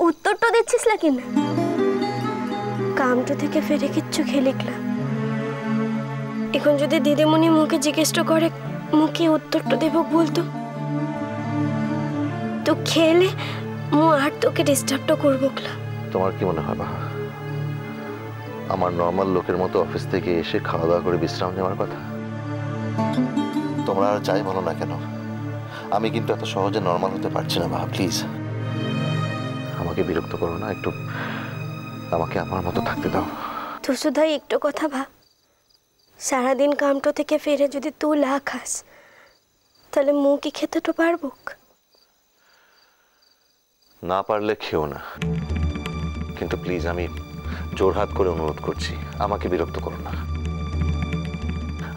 উত্তরটা দিচ্ছিস না কিনা? কামটা থেকে ফেরে কিচ্ছু খেলিকলা। এখন যদি দিদিমণি মুখে জিজ্ঞেস করে মুখে উত্তরটা দেব বলতো, তো খেলে মু আর তোকে ডিস্টার্বটা করবো ক্লা। তোমার কি মনে হয় বাবা, আমার নর্মাল লোকের মতো অফিস থেকে এসে খাওয়া দাওয়া করে বিশ্রাম নেওয়ার কথা? তোমরা আর যাই বলো না কেন, আমি কিন্তু এত সহজে নর্মাল হতে পারছি না বাবা। প্লিজ আমাকে বিরক্ত করো না, একটু আমাকে আমার মতো থাকতে দাও। তো শুধাই একটু কথা ভাব, সারাদিন কামটো থেকে ফিরে যদি তুই লা খাস তাহলে মু কি খেতে তো পারবো? না পারলে খেও না, কিন্তু প্লিজ আমি জোরহাত করে অনুরোধ করছি, আমাকে বিরক্ত করো না।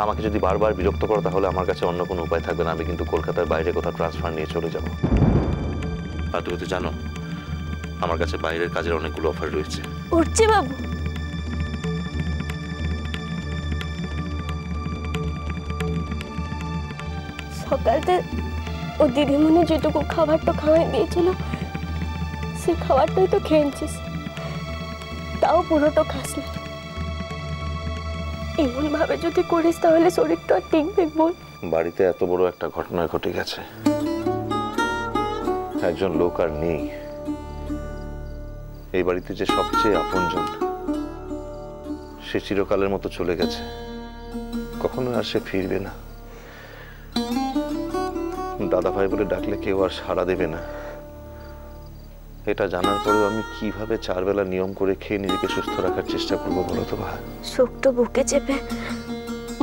আমাকে যদি বারবার বিরক্ত করো তাহলে আমার কাছে অন্য কোনো উপায় থাকবে না, আমি কিন্তু কলকাতার বাইরে কোথাও ট্রান্সফার নিয়ে চলে যাব। আর তুমি তো জানো আমার কাছে বাইরের কাজের অনেকগুলো অফার রয়েছে। উঠছি বাবু, সকালতে ও দিদিমণি যেটুকু খাবারটা খাওয়াই দিয়েছিল সে খাবারটাই তো খেয়েছিস, তাও পুরোটা খাস না। এমন ভাবে যদি করিস তাহলে শরীরটা টিকবে বল? বাড়িতে এত বড় একটা ঘটনা ঘটে গেছে, একজন লোক আর নেই। এই বাড়িতে যে সবচেয়ে আপনজন সে চিরকালের মতো চলে গেছে, কখনো আর সে ফিরবে না। দাদা ভাই বলে ডাকলে কেউ আর সাড়া দেবে না। এটা জানার পরেও আমি কিভাবে 4 বেলা নিয়ম করে খেয়ে নিজেকে সুস্থ রাখার চেষ্টা করবো বলো তো ভাই? শোকটা বুকে চেপে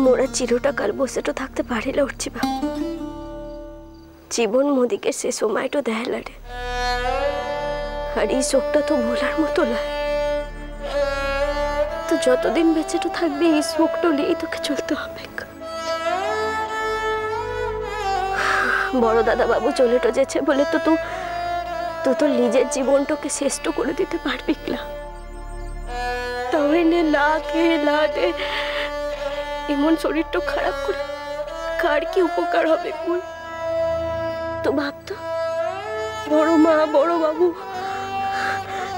মোরা চিরটা কাল বসে তো থাকতে পারিলে উঠছি বাবু। জীবন মোদিকে সে সময়টা দেখালা রে, আর এই শোকটা তো ভোলার মতো না। তো যতদিন বেঁচে তো থাকবে এই শোকটা নিয়েই তোকে চলতে হবে। বড় দাদা বাবু চলে তো যেছে বলে তো তুই তোর নিজের জীবনটাকে শ্রেষ্ঠ করে দিতে পারবি না? তাহলে না খেয়ে না দে এমন শরীরটা খারাপ করে কার কি উপকার হবে বল? তো ভাবতো বড় মা বড় বাবু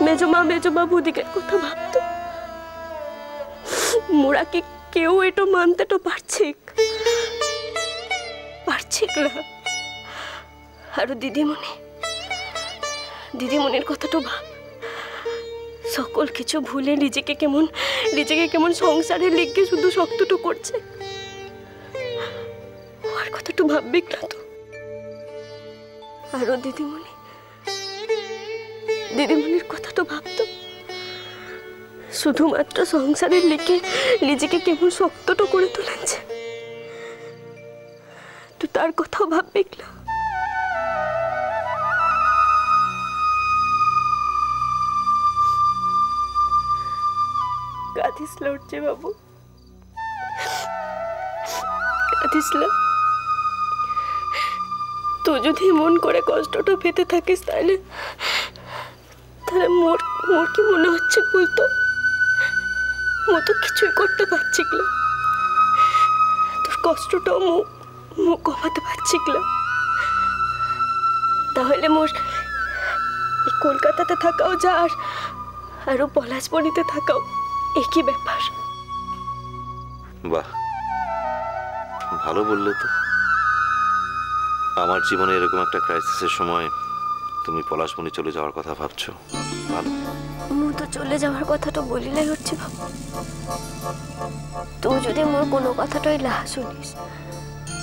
মেজো মা মেজো বাবু দিকের কথা ভাবতো, মোরা কি কেউ এটা মানতে তো পারছি না? আর দিদিমণির কথাটা ভাব, সকল কিছু ভুলে নিজেকে কেমন সংসারে লেগে শুধু শক্তটু করছে। আর কথাটা ভাববি না তো? আরো দিদিমণির কথাটা ভাবতো, শুধুমাত্র সংসারের লেগে নিজেকে কেমন শক্তটা করে তুলেছে। তুই তার কথাও ভাববি না? কাঁদিস না উঠছে বাবু, কাঁদিস না। তুই যদি মন করে কষ্টটা পেতে থাকিস তাহলে মোর কি মনে হচ্ছে বলতো? মো তো কিছুই করতে পারছি না, তোর কষ্টটাও মো কমাতে পারছি না। তাহলে মোর এই কলকাতাতে থাকাও যা আরো পলাশবনিতে থাকাও একই ব্যাপার। বাহ, ভালো বললে তো। আমার জীবনে এরকম একটা ক্রাইসিসের সময় তুমি পলাশবনি চলে যাওয়ার কথা ভাবছো, ভালো। মু তো চলে যাওয়ার কথাটা বলিলাই হচ্ছে বাবু। তুই যদি মোর কোনো কথাটাই না শুনিস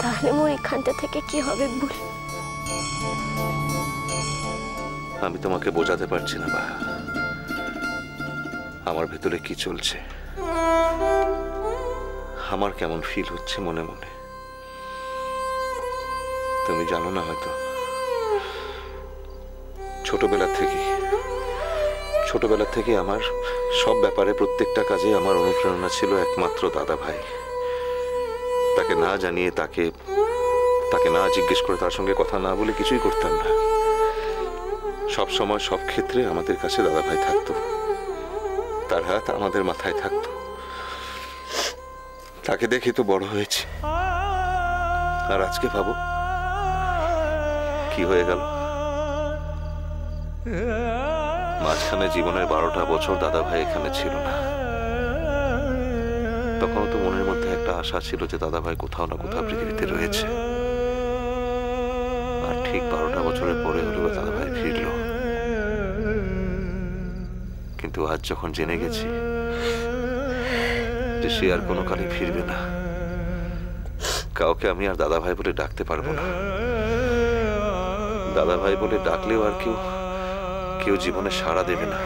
তাহলে মোর এখানটা থেকে কি হবে বল? আমি তোমাকে বোঝাতে পারছি না বা আমার ভেতরে কি চলছে, আমার কেমন ফিল হচ্ছে মনে মনে। তুমি জানো না হয়তো, ছোটবেলা থেকে আমার সব ব্যাপারে প্রত্যেকটা কাজে আমার অনুপ্রেরণা ছিল একমাত্র দাদা ভাই। তাকে না জানিয়ে তাকে না জিজ্ঞেস করে তার সঙ্গে কথা না বলে কিছুই করতাম না। সব সময় সব ক্ষেত্রে আমাদের কাছে দাদা ভাই থাকতো, তার হাত আমাদের মাথায় থাকতো। তাকে দেখে তো বড় হয়েছে, আর আজকে ভাবো কি হয়ে গেল। মাঝখানে জীবনের 12টা বছর দাদা ভাই এখানে ছিল না। তখনও তো মনের মধ্যে একটা আশা ছিল যে দাদা ভাই কোথাও না কোথাও পৃথিবীতে রয়েছে। আর ঠিক 12টা বছরের পরে হলো দাদা ভাই ফিরল। কিন্তু আজ যখন জেনে গেছি যে সে আর কোনো কালে ফিরবে না, কাউকে আমি আর দাদা ভাই বলে ডাকতে পারবো না। দাদা ভাই বলে ডাকলেও আর কেউ জীবনে সাড়া দেবে না।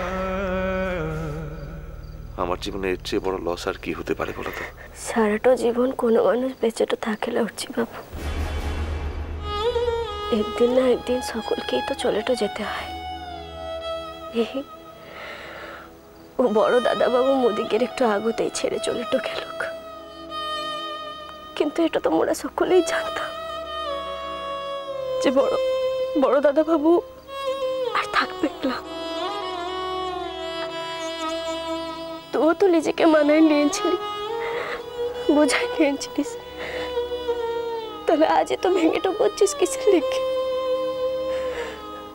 আমার জীবনে এর চেয়ে বড় লস আর কি হতে পারে বলো তো? সারাটা জীবন কোনো মানুষ বেঁচে তো থাকে লড়ছি বাবু। একদিন না একদিন সকলকেই তো চলে তো যেতে হয়। ও বড় দাদা বাবু মোদিকের একটু আগুতেই ছেড়ে চলে তো গেল, কিন্তু এটা তো মোরা সকলেই জানতাম যে বড় দাদা বাবু আর থাকবে না। তুও তো নিজেকে মানায় নিয়েছিলি, বোঝাই নিয়েছিলিস, তাহলে আজই তো ভেঙে তো পড়ছিস কিসের লেগে?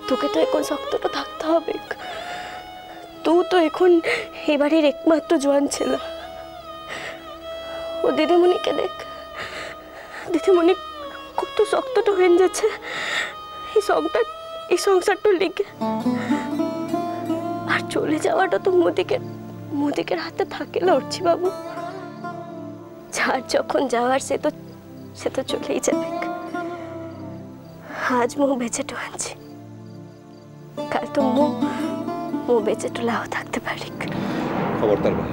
তোকে তো এখন শক্তটা থাকতে হবে। তুই তো এখন এবারের একমাত্র জোয়ান ছিল। ও দিদিমণিকে দেখ, দিদিমণি কত শক্তটা হয়ে যাচ্ছে এই সংসারটার লেগে। আর চলে যাওয়াটা তো মোদিকের হাতে থাকে লড়ছি বাবু। যার যখন যাওয়ার সে তো চলেই যাবে। আজ মো বেঁচে তো আনছি, কাল তো মো বেঁচে তো লাও থাকতে পারি। খবরদার ভাই,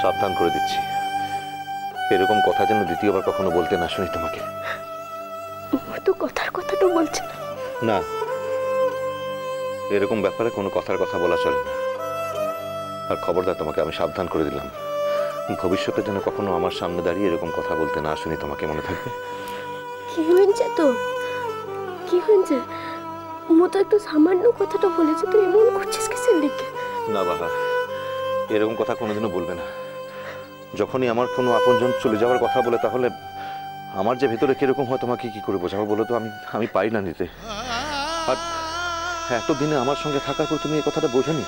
সাবধান করে দিচ্ছি, এরকম কথা যেন দ্বিতীয়বার কখনো বলতে না শুনি তোমাকে। তো কথার কথা তো বলছে না। না, এরকম ব্যাপারে কোনো কথার কথা বলা চলে না। আর খবরদার, তোমাকে আমি সাবধান করে দিলাম, ভবিষ্যতে যেন কখনো আমার সামনে দাঁড়িয়ে এরকম কথা বলতে না শুনি, তোমাকে মনে থাকবে? কি হয়েছে তোর? কি হয়েছে? মো তো একটু সামান্য কথাটা বলেছে, তুই এমন করছিস কিসের লেগে? না বাবা, এরকম কথা কোনোদিনও বলবে না। যখনই আমার কোনো আপনজন চলে যাওয়ার কথা বলে, তাহলে আমার যে ভেতরে কিরকম হয় তোমাকে কি করে বোঝাবো বলো তো? আমি পাই না নিতে। আর এতদিনে আমার সঙ্গে থাকার পর তুমি এই কথাটা বোঝোনি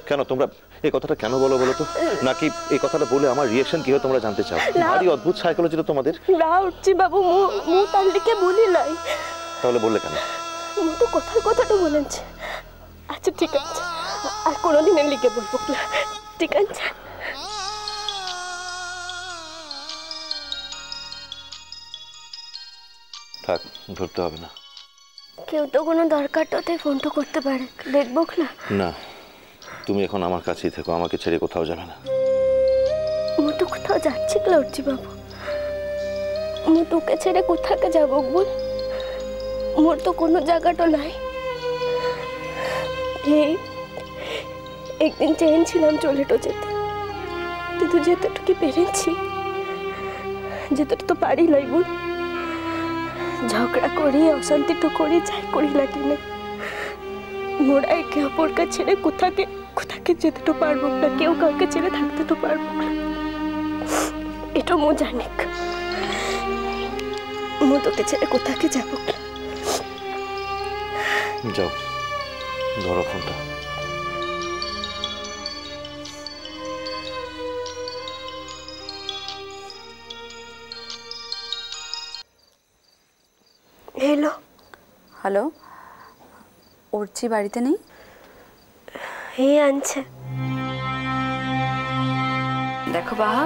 কেন? তোমরা এই কথাটা কেন বলো তো? নাকি এই কথাটা বলে আমার রিঅ্যাকশন কি হয় তোমরা জানতে চাও? ভারী অদ্ভুত সাইকোলজি তো তোমাদের। না উঠছি বাবু, মো তার লিখে বলি নাই। তাহলে বললে কেন? মো তো কথাটা বলেছে। আচ্ছা ঠিক আছে, আর কোনোদিনের লিখে বলবো না, ঠিক আছে? থাক, ধরতে হবে না। কেউ তো কোনো দরকারটাতে ফোন তো করতে পারে, দেখবো না? না, তুমি এখন আমার কাছেই থেকো, আমাকে ছেড়ে কোথাও যাবে না। মো তো কোথাও যাচ্ছি লড়ছি বাবু। মো তোকে ছেড়ে কোথাকে যাবো বল? মোর তো কোনো জায়গাটা নাই। একদিন চেয়েছিলাম চলে তো যেতে, কিন্তু যেতেটুকু পেরেছি, যেতেটা তো পারি লাই বল। ঝগড়া করি, অশান্তি তো করি, যাই করি লাগে না, মোরা একে অপরকে ছেড়ে কোথাকে যেতে তো পারবো না, কেউ কাউকে ছেড়ে থাকতে তো পারবো না। এটা মো জানি, মো তোকে ছেড়ে কোথাকে যাবো না। যাও, ধরো ফোনটা। হ্যালো। হ্যালো, অর্চি বাড়িতে নেই? আনছে। দেখো বাহা,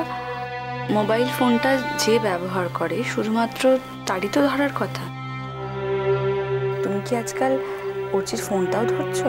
মোবাইল ফোনটা যে ব্যবহার করে শুধুমাত্র তারই তো ধরার কথা। তুমি কি আজকাল অর্চির ফোনটাও ধরছো?